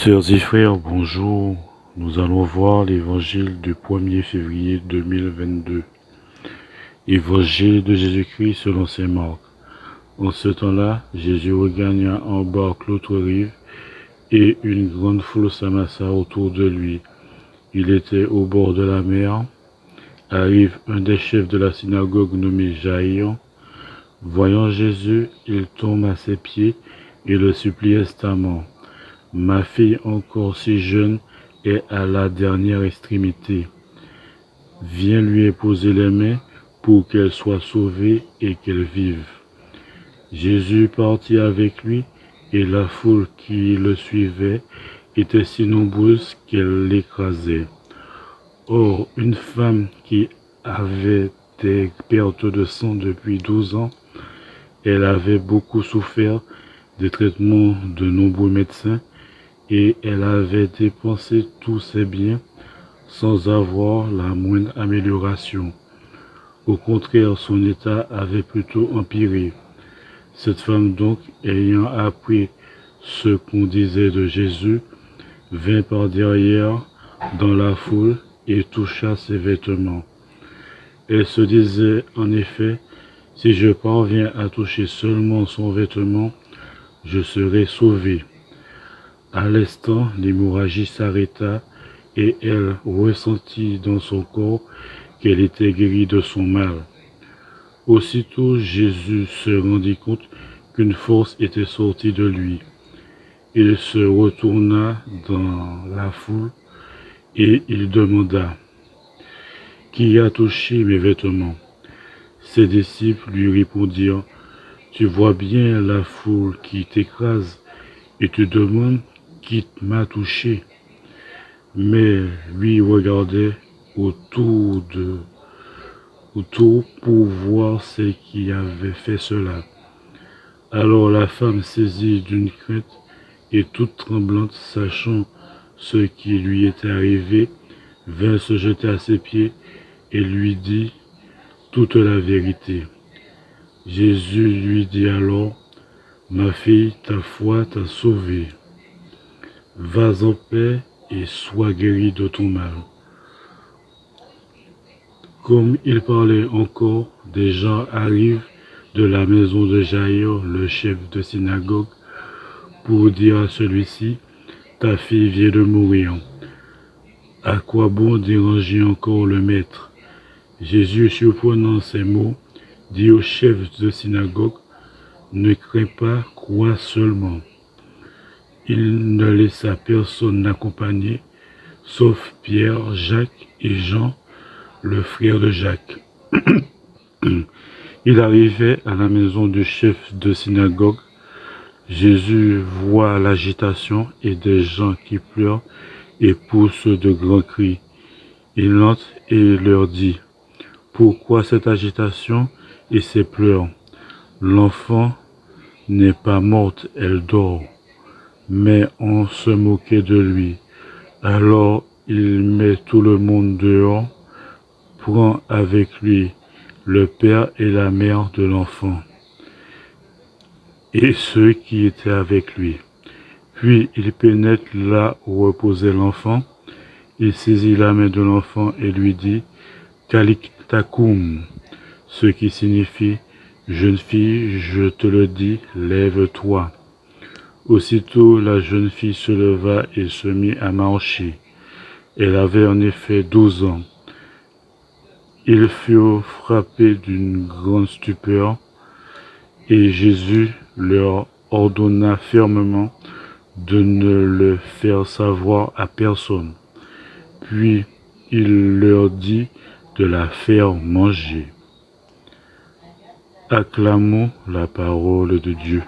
Sœurs et frères, bonjour. Nous allons voir l'évangile du 1er février 2022. Évangile de Jésus-Christ selon saint Marc. En ce temps-là, Jésus regagna en barque l'autre rive, et une grande foule s'amassa autour de lui. Il était au bord de la mer. Arrive un des chefs de la synagogue nommé Jaïr. Voyant Jésus, il tombe à ses pieds et le supplie instamment. Ma fille encore si jeune est à la dernière extrémité. Viens lui imposer les mains pour qu'elle soit sauvée et qu'elle vive. Jésus partit avec lui, et la foule qui le suivait était si nombreuse qu'elle l'écrasait. Or, une femme qui avait des pertes de sang depuis 12 ans, elle avait beaucoup souffert des traitements de nombreux médecins, et elle avait dépensé tous ses biens sans avoir la moindre amélioration. Au contraire, son état avait plutôt empiré. Cette femme donc, ayant appris ce qu'on disait de Jésus, vint par derrière dans la foule et toucha ses vêtements. Elle se disait en effet, si je parviens à toucher seulement son vêtement, je serai sauvée. À l'instant, l'hémorragie s'arrêta et elle ressentit dans son corps qu'elle était guérie de son mal. Aussitôt, Jésus se rendit compte qu'une force était sortie de lui. Il se retourna dans la foule et il demanda « Qui a touché mes vêtements ?» Ses disciples lui répondirent « Tu vois bien la foule qui t'écrase et tu demandes qui m'a touché. » Mais lui regardait autour pour voir ce qui avait fait cela. Alors la femme, saisie d'une crainte et toute tremblante, sachant ce qui lui était arrivé, vint se jeter à ses pieds et lui dit toute la vérité. Jésus lui dit alors, « Ma fille, ta foi t'a sauvée. Vas en paix et sois guérie de ton mal. » Comme il parlait encore, des gens arrivent de la maison de Jaïr, le chef de synagogue, pour dire à celui-ci, « Ta fille vient de mourir. À quoi bon déranger encore le maître ?» Jésus, surprenant ces mots, dit au chef de synagogue, « Ne crains pas, crois seulement. » Il ne laissa personne l'accompagner, sauf Pierre, Jacques et Jean, le frère de Jacques. Il arrivait à la maison du chef de synagogue. Jésus voit l'agitation et des gens qui pleurent et poussent de grands cris. Il entre et leur dit, « Pourquoi cette agitation et ces pleurs? L'enfant n'est pas morte, elle dort. » Mais on se moquait de lui. Alors il met tout le monde dehors, prend avec lui le père et la mère de l'enfant, et ceux qui étaient avec lui. Puis il pénètre là où reposait l'enfant. Il saisit la main de l'enfant et lui dit « Kalitakoum », ce qui signifie « Jeune fille, je te le dis, lève-toi ». Aussitôt la jeune fille se leva et se mit à marcher. Elle avait en effet 12 ans. Ils furent frappés d'une grande stupeur, et Jésus leur ordonna fermement de ne le faire savoir à personne. Puis il leur dit de la faire manger. Acclamons la parole de Dieu.